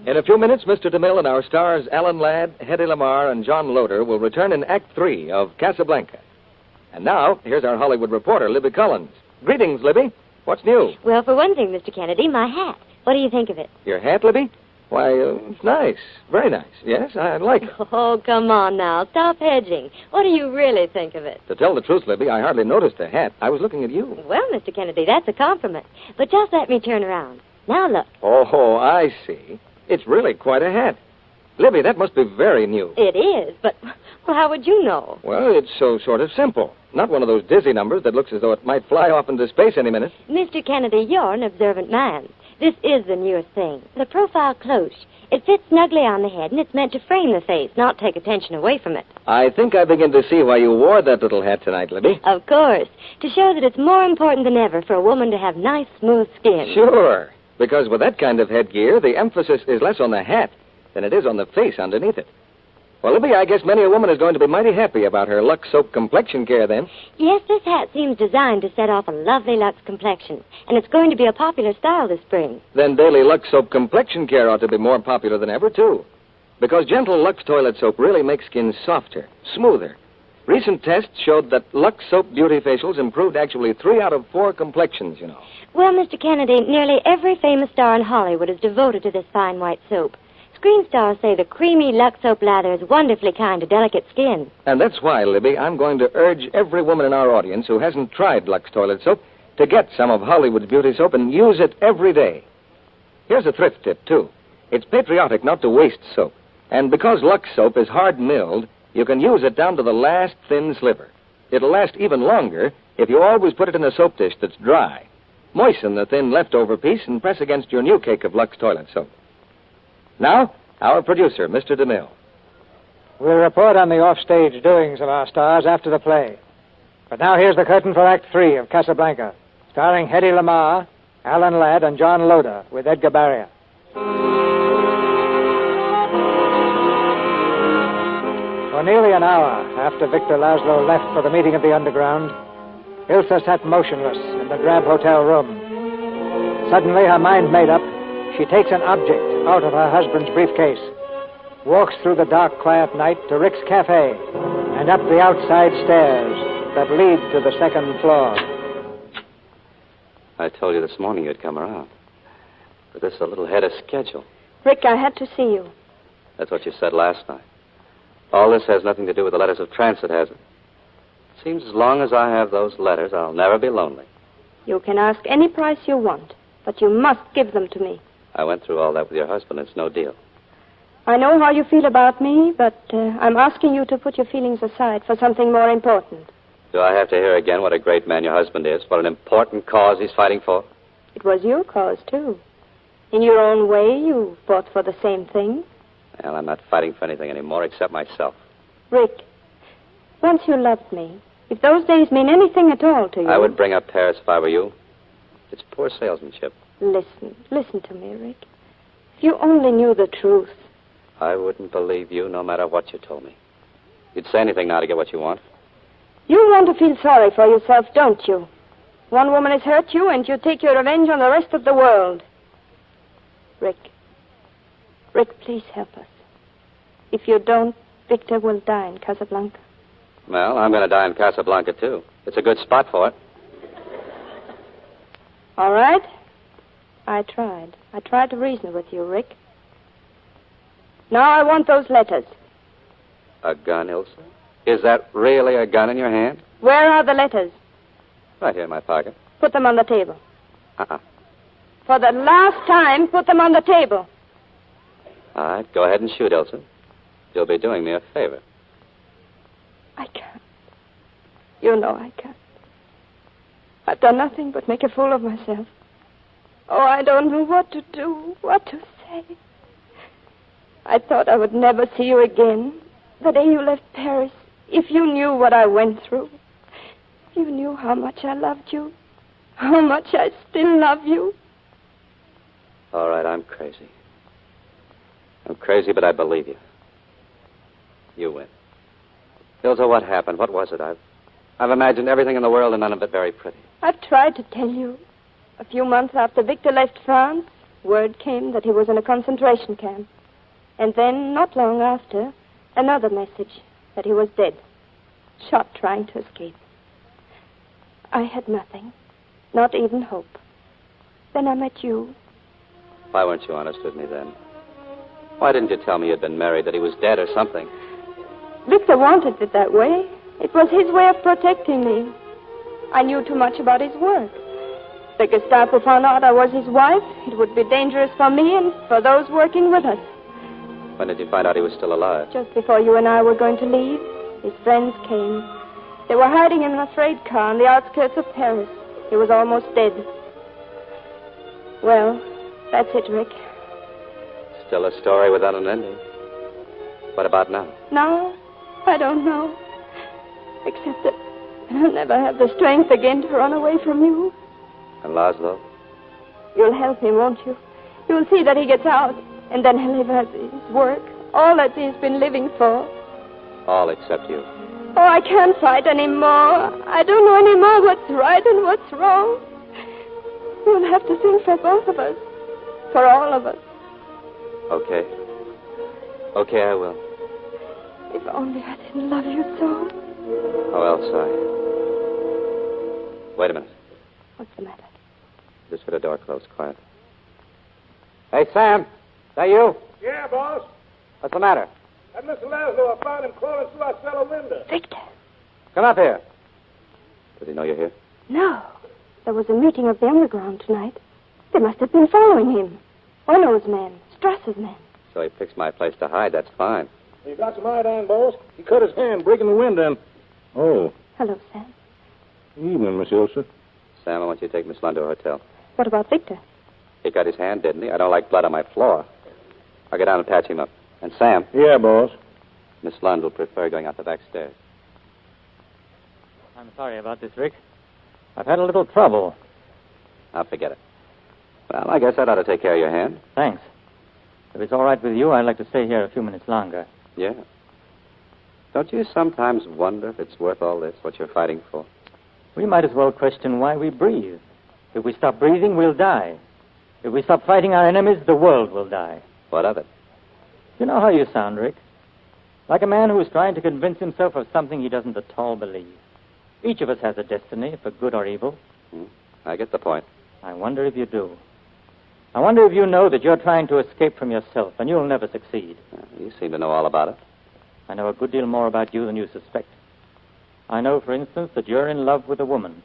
In a few minutes, Mr. DeMille and our stars Alan Ladd, Hedy Lamarr, and John Loder will return in Act 3 of Casablanca. And now, here's our Hollywood reporter, Libby Collins. Greetings, Libby. What's new? Well, for one thing, Mr. Kennedy, my hat. What do you think of it? Your hat, Libby? Why, it's nice. Very nice. Yes, I like it. Oh, come on now. Stop hedging. What do you really think of it? To tell the truth, Libby, I hardly noticed the hat. I was looking at you. Well, Mr. Kennedy, that's a compliment. But just let me turn around. Now look. Oh, I see. It's really quite a hat. Libby, that must be very new. It is, but well, how would you know? Well, it's so sort of simple. Not one of those dizzy numbers that looks as though it might fly off into space any minute. Mr. Kennedy, you're an observant man. This is the newest thing. The profile cloche. It fits snugly on the head, and it's meant to frame the face, not take attention away from it. I think I begin to see why you wore that little hat tonight, Libby. Of course, to show that it's more important than ever for a woman to have nice, smooth skin. Sure, because with that kind of headgear, the emphasis is less on the hat than it is on the face underneath it. Well, Libby, I guess many a woman is going to be mighty happy about her Lux Soap complexion care then. Yes, this hat seems designed to set off a lovely Lux complexion, and it's going to be a popular style this spring. Then daily Lux Soap complexion care ought to be more popular than ever, too. Because gentle Lux toilet soap really makes skin softer, smoother. Recent tests showed that Lux Soap beauty facials improved actually 3 out of 4 complexions, you know. Well, Mr. Kennedy, nearly every famous star in Hollywood is devoted to this fine white soap. Screen stars say the creamy Lux Soap lather is wonderfully kind to delicate skin. And that's why, Libby, I'm going to urge every woman in our audience who hasn't tried Lux toilet soap to get some of Hollywood's beauty soap and use it every day. Here's a thrift tip, too. It's patriotic not to waste soap. And because Lux soap is hard-milled, you can use it down to the last thin sliver. It'll last even longer if you always put it in a soap dish that's dry. Moisten the thin leftover piece and press against your new cake of Lux toilet soap. Now, our producer, Mr. DeMille. We'll report on the offstage doings of our stars after the play. But now here's the curtain for Act 3 of Casablanca, starring Hedy Lamarr, Alan Ladd, and John Loder, with Edgar Barrier. For nearly an hour after Victor Laszlo left for the meeting of the Underground, Ilsa sat motionless in the drab hotel room. Suddenly, her mind made up, she takes an object out of her husband's briefcase, walks through the dark, quiet night to Rick's Cafe, and up the outside stairs that lead to the second floor. I told you this morning you'd come around. But this is a little ahead of schedule. Rick, I had to see you. That's what you said last night. All this has nothing to do with the letters of transit, has it? Seems as long as I have those letters, I'll never be lonely. You can ask any price you want, but you must give them to me. I went through all that with your husband. It's no deal. I know how you feel about me, but I'm asking you to put your feelings aside for something more important. Do I have to hear again what a great man your husband is? What an important cause he's fighting for? It was your cause, too. In your own way, you fought for the same thing. Well, I'm not fighting for anything anymore except myself. Rick, once you loved me. If those days mean anything at all to you... I would bring up Paris if I were you. It's poor salesmanship. Listen to me, Rick. If you only knew the truth. I wouldn't believe you no matter what you told me. You'd say anything now to get what you want. You want to feel sorry for yourself, don't you? One woman has hurt you, and you take your revenge on the rest of the world. Rick, please help us. If you don't, Victor will die in Casablanca. Well, I'm going to die in Casablanca, too. It's a good spot for it. All right. I tried to reason with you, Rick. Now I want those letters. A gun, Ilsa? Is that really a gun in your hand? Where are the letters? Right here in my pocket. Put them on the table. Uh-uh. For the last time, put them on the table. All right, go ahead and shoot, Ilsa. You'll be doing me a favor. I can't. You know I can't. I've done nothing but make a fool of myself. Oh, I don't know what to do, what to say. I thought I would never see you again. The day you left Paris, if you knew what I went through, if you knew how much I loved you, how much I still love you. All right, I'm crazy. I'm crazy, but I believe you. You win. Ilsa, what happened? What was it? I've imagined everything in the world and none of it very pretty. I've tried to tell you. A few months after Victor left France, word came that he was in a concentration camp. And then, not long after, another message that he was dead, shot trying to escape. I had nothing, not even hope. Then I met you. Why weren't you honest with me then? Why didn't you tell me you'd been married, that he was dead or something? Victor wanted it that way. It was his way of protecting me. I knew too much about his work. The Gestapo found out I was his wife. It would be dangerous for me and for those working with us. When did you find out he was still alive? Just before you and I were going to leave, his friends came. They were hiding him in a freight car on the outskirts of Paris. He was almost dead. Well, that's it, Rick. Still a story without an ending. What about now? Now, I don't know. Except that I'll never have the strength again to run away from you. And Laszlo? You'll help him, won't you? You'll see that he gets out, and then he'll live at his work. All that he's been living for. All except you. Oh, I can't fight anymore. I don't know anymore what's right and what's wrong. You'll have to think for both of us. For all of us. Okay. Okay, I will. If only I didn't love you so. How else Wait a minute. What's the matter? Just for the door closed, quiet. Hey, Sam. Is that you? Yeah, boss. What's the matter? That Mr. Laszlo, I found him crawling through our cellar window. Victor. Come up here. Does he know you're here? No. There was a meeting of the underground tonight. They must have been following him. Ono's men. Strasser's men. So he picks my place to hide. That's fine. He got some iodine, boss. He cut his hand breaking the window and... Oh. Hello, Sam. Evening, Miss Ilsa. Sam, I want you to take Miss Lund to a hotel. What about Victor? He cut his hand, didn't he? I don't like blood on my floor. I'll go down and patch him up. And Sam. Yeah, boss. Miss Lund will prefer going out the back stairs. I'm sorry about this, Rick. I've had a little trouble. I'll forget it. Well, I guess that ought to take care of your hand. Thanks. If it's all right with you, I'd like to stay here a few minutes longer. Yeah. Don't you sometimes wonder if it's worth all this, what you're fighting for? We might as well question why we breathe. If we stop breathing, we'll die. If we stop fighting our enemies, the world will die. What of it? You know how you sound, Rick. Like a man who is trying to convince himself of something he doesn't at all believe. Each of us has a destiny, for good or evil. I get the point. I wonder if you do. I wonder if you know that you're trying to escape from yourself, and you'll never succeed. You seem to know all about it. I know a good deal more about you than you suspect. I know, for instance, that you're in love with a woman.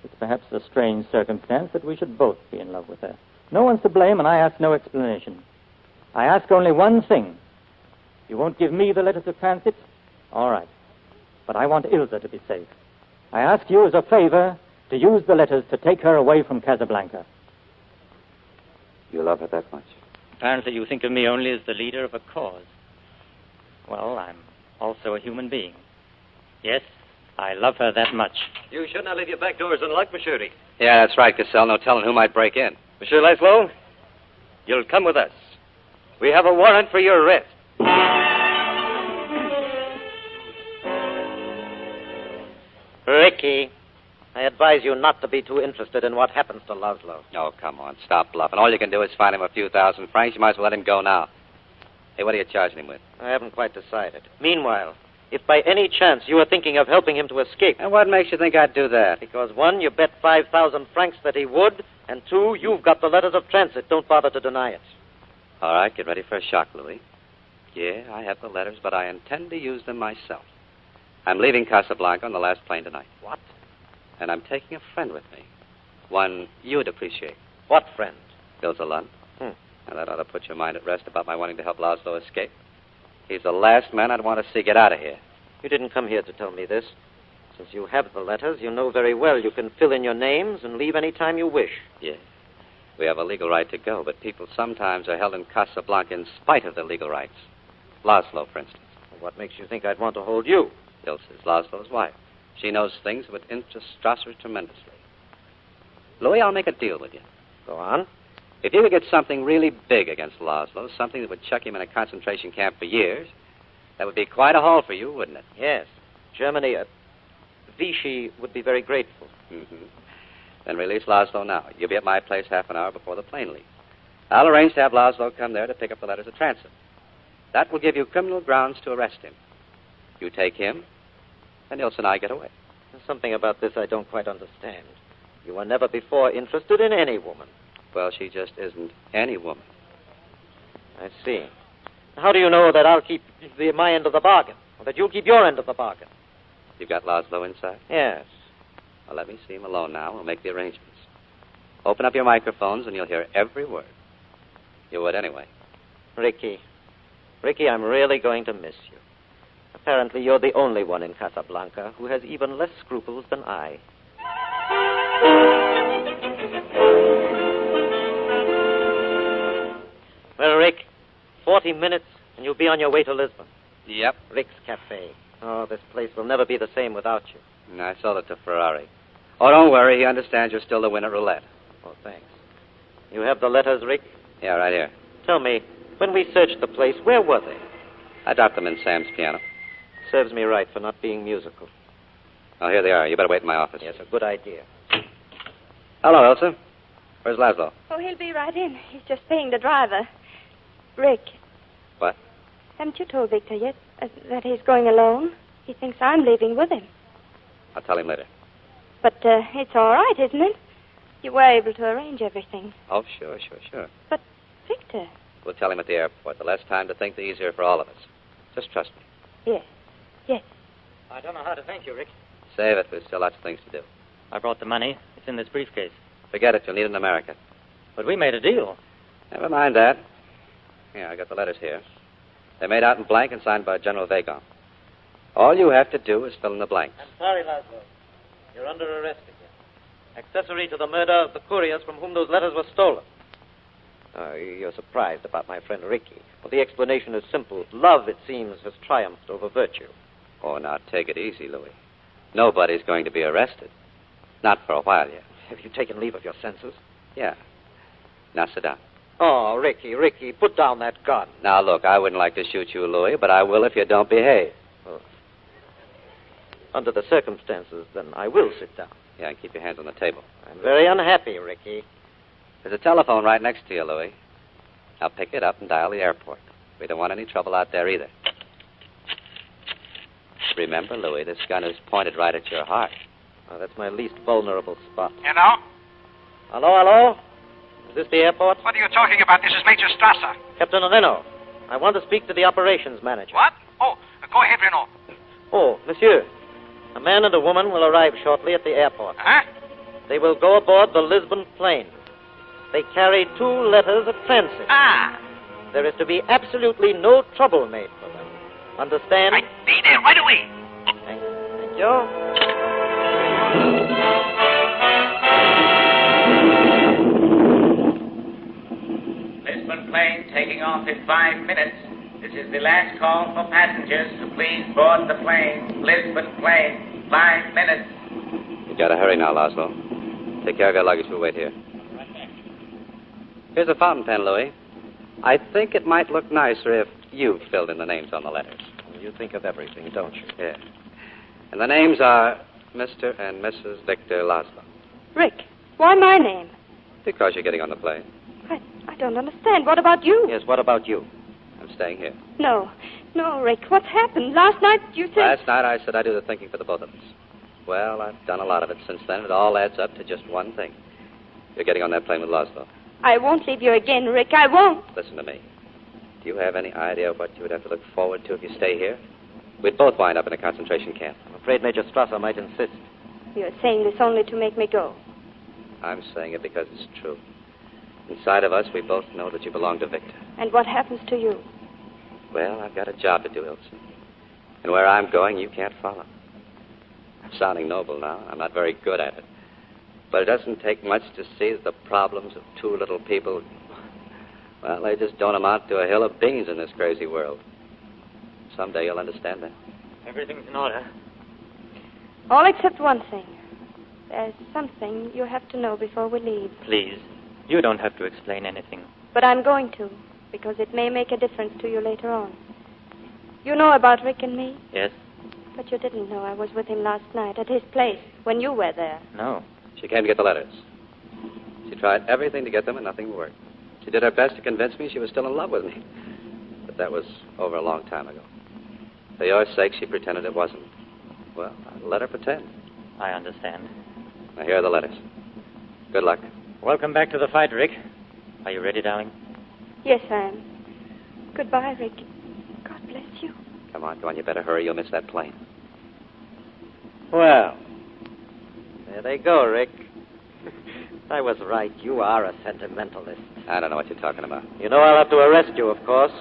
It's perhaps a strange circumstance that we should both be in love with her. No one's to blame, and I ask no explanation. I ask only one thing. You won't give me the letters of transit? All right. But I want Ilsa to be safe. I ask you as a favor to use the letters to take her away from Casablanca. You love her that much? Apparently you think of me only as the leader of a cause. Well, I'm also a human being. Yes, I love her that much. You should not leave your back doors unlocked, Monsieur. Yeah, that's right, Cassell. No telling who might break in. Monsieur Laszlo, you'll come with us. We have a warrant for your arrest. Ricky, I advise you not to be too interested in what happens to Laszlo. Oh, come on. Stop bluffing. All you can do is find him a few thousand francs. You might as well let him go now. Hey, what are you charging him with? I haven't quite decided. Meanwhile, if by any chance you are thinking of helping him to escape... And what makes you think I'd do that? Because, one, you bet 5,000 francs that he would, and two, you've got the letters of transit. Don't bother to deny it. All right, get ready for a shock, Louis. Yeah, I have the letters, but I intend to use them myself. I'm leaving Casablanca on the last plane tonight. What? And I'm taking a friend with me. One you'd appreciate. What friend? Ilsa Lund. Now, that ought to put your mind at rest about my wanting to help Laszlo escape. He's the last man I'd want to see get out of here. You didn't come here to tell me this. Since you have the letters, you know very well you can fill in your names and leave any time you wish. Yeah. We have a legal right to go, but people sometimes are held in Casablanca in spite of their legal rights. Laszlo, for instance. What makes you think I'd want to hold you? Ilsa's Laszlo's wife. She knows things that would interest Strasser tremendously. Louis, I'll make a deal with you. Go on. If you could get something really big against Laszlo, something that would chuck him in a concentration camp for years, that would be quite a haul for you, wouldn't it? Yes. Germany, Vichy would be very grateful. Mm-hmm. Then release Laszlo now. You'll be at my place half an hour before the plane leaves. I'll arrange to have Laszlo come there to pick up the letters of transit. That will give you criminal grounds to arrest him. You take him, and Ilsa and I get away. There's something about this I don't quite understand. You were never before interested in any woman. Well, she just isn't any woman. I see. How do you know that I'll keep my end of the bargain, or that you'll keep your end of the bargain? You've got Laszlo inside? Yes. Well, let me see him alone now. We'll make the arrangements. Open up your microphones, and you'll hear every word. You would anyway. Ricky, I'm really going to miss you. Apparently, you're the only one in Casablanca who has even less scruples than I. Well, Rick, 40 minutes, and you'll be on your way to Lisbon. Yep. Rick's Cafe. Oh, this place will never be the same without you. And I sold it to Ferrari. Oh, don't worry. He understands you're still the winner at roulette. Oh, thanks. You have the letters, Rick? Yeah, right here. Tell me, when we searched the place, where were they? I dropped them in Sam's piano. Serves me right for not being musical. Oh, here they are. You better wait in my office. Yes, a good idea. Hello, Elsa. Where's Laszlo? Oh, he'll be right in. He's just paying the driver. Rick. What? Haven't you told Victor yet that he's going alone? He thinks I'm leaving with him. I'll tell him later. But it's all right, isn't it? You were able to arrange everything. Oh, sure. But, Victor. We'll tell him at the airport. The less time to think, the easier for all of us. Just trust me. Yes. I don't know how to thank you, Rick. Save it. There's still lots of things to do. I brought the money. It's in this briefcase. Forget it. You'll need it in America. But we made a deal. Never mind that. Here, I got the letters here. They're made out in blank and signed by General Vagon. All you have to do is fill in the blanks. I'm sorry, Laszlo. You're under arrest again. Accessory to the murder of the couriers from whom those letters were stolen. You're surprised about my friend Ricky. Well, the explanation is simple. Love, it seems, has triumphed over virtue. Oh, now take it easy, Louis. Nobody's going to be arrested. Not for a while yet. Have you taken leave of your senses? Yeah. Now sit down. Oh, Ricky, put down that gun. Now, look, I wouldn't like to shoot you, Louis, but I will if you don't behave. Oh. Under the circumstances, then I will sit down. Yeah, and keep your hands on the table. I'm very unhappy, Ricky. There's a telephone right next to you, Louis. Now pick it up and dial the airport. We don't want any trouble out there either. Remember, Louis, this gun is pointed right at your heart. Oh, that's my least vulnerable spot. Hello? Hello? Is this the airport? What are you talking about? This is Major Strasser. Captain Reno, I want to speak to the operations manager. What? Oh, go ahead, Renault. Oh, monsieur. A man and a woman will arrive shortly at the airport. Huh? They will go aboard the Lisbon plane. They carry 2 letters of transit. Ah. There is to be absolutely no trouble made for them. Understand? I'll be there right away. Thank you. Lisbon plane taking off in 5 minutes. This is the last call for passengers to please board the plane. Lisbon plane, 5 minutes. You gotta hurry now, Laszlo. Take care of your luggage. We'll wait here. Here's a fountain pen, Louis. I think it might look nicer if you filled in the names on the letters. You think of everything, don't you? Yeah. And the names are Mr. and Mrs. Victor Laszlo. Rick, why my name? Because you're getting on the plane. I don't understand. What about you? Yes, what about you? I'm staying here. No, Rick, what's happened? Last night you said... Last night I said I'd do the thinking for the both of us. Well, I've done a lot of it since then. It all adds up to just one thing. You're getting on that plane with Laszlo. I won't leave you again, Rick. I won't. Listen to me. Do you have any idea what you would have to look forward to if you stay here? We'd both wind up in a concentration camp. I'm afraid Major Strasser might insist. You're saying this only to make me go. I'm saying it because it's true. Inside of us, we both know that you belong to Victor. And what happens to you? Well, I've got a job to do, Ilse. And where I'm going, you can't follow. I'm sounding noble now. I'm not very good at it. But it doesn't take much to see that the problems of 2 little people, well, they just don't amount to a hill of beans in this crazy world. Someday you'll understand that. Everything's in order. All except one thing. There's something you have to know before we leave. Please, you don't have to explain anything. But I'm going to, because it may make a difference to you later on. You know about Rick and me? Yes? But you didn't know I was with him last night at his place when you were there. No. She came to get the letters. She tried everything to get them, and nothing worked. She did her best to convince me she was still in love with me. But that was over a long time ago. For your sake, she pretended it wasn't. Well, I let her pretend. I understand. Now, here are the letters. Good luck. Welcome back to the fight, Rick. Are you ready, darling? Yes, I am. Goodbye, Rick. God bless you. Come on. You better hurry. You'll miss that plane. Well, there they go, Rick. I was right. You are a sentimentalist. I don't know what you're talking about. You know I'll have to arrest you, of course.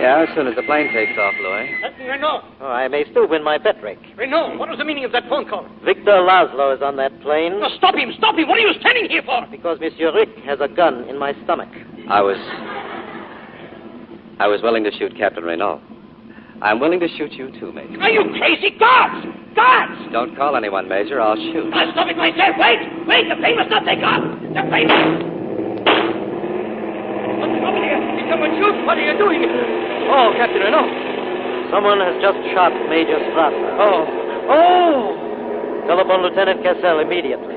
Yeah, as soon as the plane takes off, Louis. Captain Renault. Oh, I may still win my bet, Rick. Renault, what was the meaning of that phone call? Victor Laszlo is on that plane. No, stop him! What are you standing here for? Because Monsieur Rick has a gun in my stomach. I was... I was willing to shoot Captain Renault. I'm willing to shoot you too, Major. Are you crazy? Guards! Guards! Don't call anyone, Major. I'll shoot. I'll stop it myself. Wait! Wait! The plane must not take off! The plane must... What's over here? Did someone shoot? What are you doing? Oh, Captain Renault. Someone has just shot Major Strasser. Oh! Telephone Lieutenant Cassell immediately.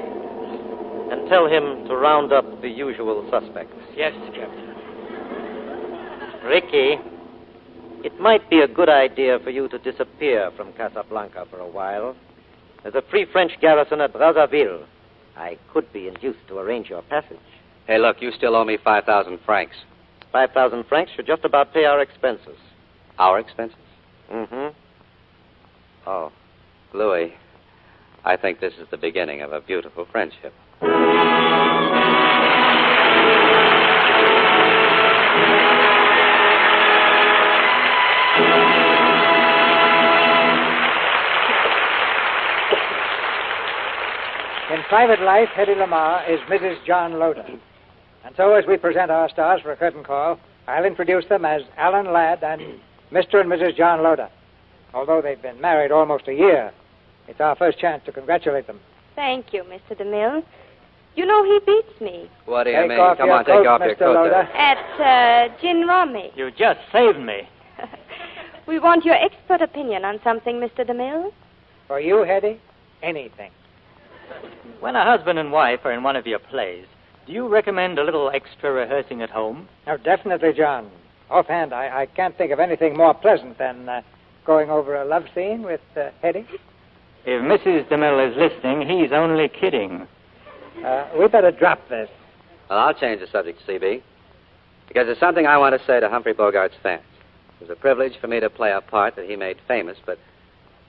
And tell him to round up the usual suspects. Yes, Captain. Ricky, it might be a good idea for you to disappear from Casablanca for a while. There's a Free French garrison at Brazzaville. I could be induced to arrange your passage. Hey, look, you still owe me 5,000 francs. 5,000 francs should just about pay our expenses. Our expenses? Mm-hmm. Oh, Louis, I think this is the beginning of a beautiful friendship. In private life, Hedy Lamarr is Mrs. John Loder. And so as we present our stars for a curtain call, I'll introduce them as Alan Ladd and Mr. and Mrs. John Loder. Although they've been married almost a year, it's our first chance to congratulate them. Thank you, Mr. DeMille. You know he beats me. What do you Take mean? off Come your on, take coat, off your Mr. coat Loder. there. At Gin Rummy. You just saved me. We want your expert opinion on something, Mr. DeMille. For you, Hedy, anything. When a husband and wife are in one of your plays, do you recommend a little extra rehearsing at home? Oh, definitely, John. Offhand, I can't think of anything more pleasant than going over a love scene with Hedy. If Mrs. DeMille is listening, he's only kidding. We better drop this. Well, I'll change the subject, CB, because there's something I want to say to Humphrey Bogart's fans. It was a privilege for me to play a part that he made famous, but,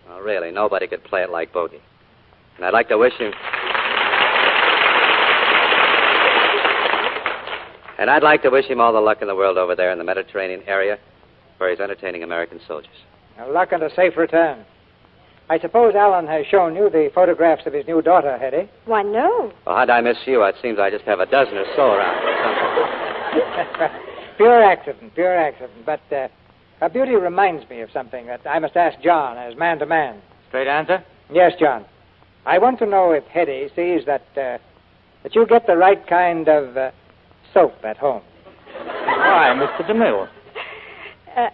well, really, nobody could play it like Bogey. And I'd like to wish him... And I'd like to wish him all the luck in the world over there in the Mediterranean area, where he's entertaining American soldiers. Luck and a safe return. I suppose Alan has shown you the photographs of his new daughter, Hedy. Why, no. Well, how'd I miss you? It seems I just have a dozen or so around or something. Pure accident, pure accident. But her beauty reminds me of something that I must ask John as man to man. Straight answer? Yes, John. I want to know if Hedy sees that you get the right kind of soap at home. Why, Mr. DeMille?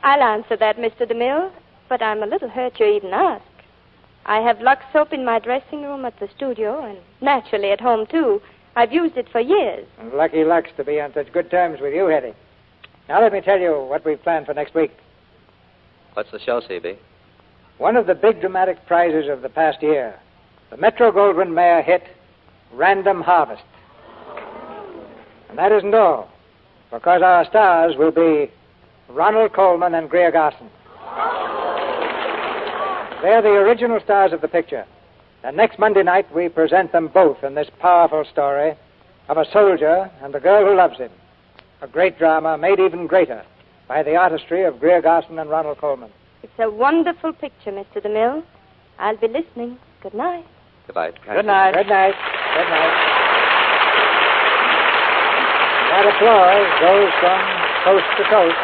I'll answer that, Mr. DeMille, but I'm a little hurt you even ask. I have Lux soap in my dressing room at the studio, and naturally at home, too. I've used it for years. And lucky Lux to be on such good terms with you, Hedy. Now let me tell you what we've planned for next week. What's the show, CB? One of the big dramatic prizes of the past year, the Metro-Goldwyn-Mayer hit, Random Harvest. And that isn't all, because our stars will be Ronald Colman and Greer Garson. They're the original stars of the picture. And next Monday night, we present them both in this powerful story of a soldier and the girl who loves him. A great drama made even greater by the artistry of Greer Garson and Ronald Colman. It's a wonderful picture, Mr. DeMille. I'll be listening. Good night. Goodbye. Good night. Good night. Good night. That applause goes from coast to coast.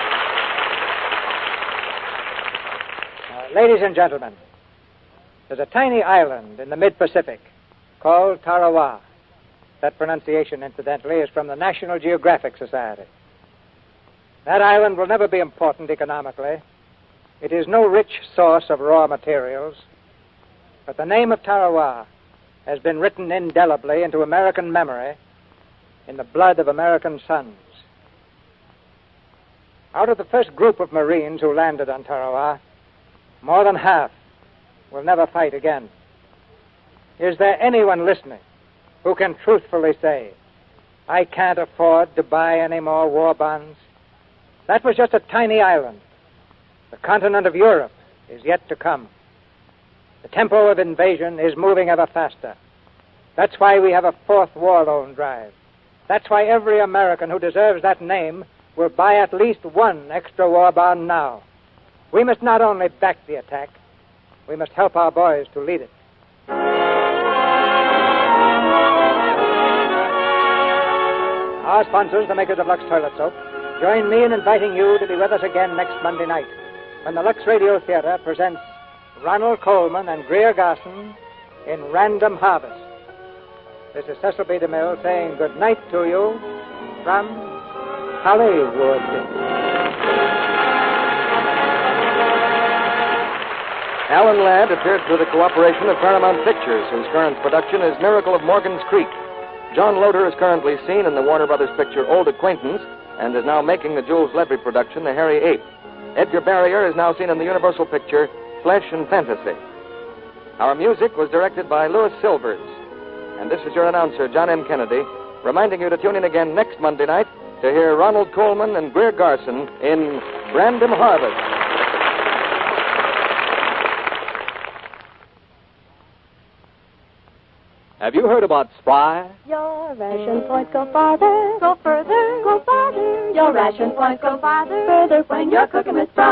Ladies and gentlemen, there's a tiny island in the mid-Pacific called Tarawa. That pronunciation, incidentally, is from the National Geographic Society. That island will never be important economically. It is no rich source of raw materials. But the name of Tarawa has been written indelibly into American memory in the blood of American sons. Out of the first group of Marines who landed on Tarawa, more than half will never fight again. Is there anyone listening who can truthfully say, I can't afford to buy any more war bonds? That was just a tiny island. The continent of Europe is yet to come. The tempo of invasion is moving ever faster. That's why we have a fourth war loan drive. That's why every American who deserves that name will buy at least one extra war bond now. We must not only back the attack, we must help our boys to lead it. Our sponsors, the makers of Lux Toilet Soap, join me in inviting you to be with us again next Monday night when the Lux Radio Theater presents Ronald Coleman and Greer Garson in Random Harvest. This is Cecil B. DeMille saying good night to you from Hollywood. Alan Ladd appeared through the cooperation of Paramount Pictures, whose current production is Miracle of Morgan's Creek. John Loder is currently seen in the Warner Brothers picture Old Acquaintance and is now making the Jules Ledry production The Hairy Ape. Edgar Barrier is now seen in the Universal picture Flesh and Fantasy. Our music was directed by Louis Silvers. And this is your announcer, John M. Kennedy, reminding you to tune in again next Monday night to hear Ronald Coleman and Greer Garson in Random Harvest. Have you heard about Spry? Your ration points go farther, go further, go farther. Your ration points go farther, further when you're cooking with Spry.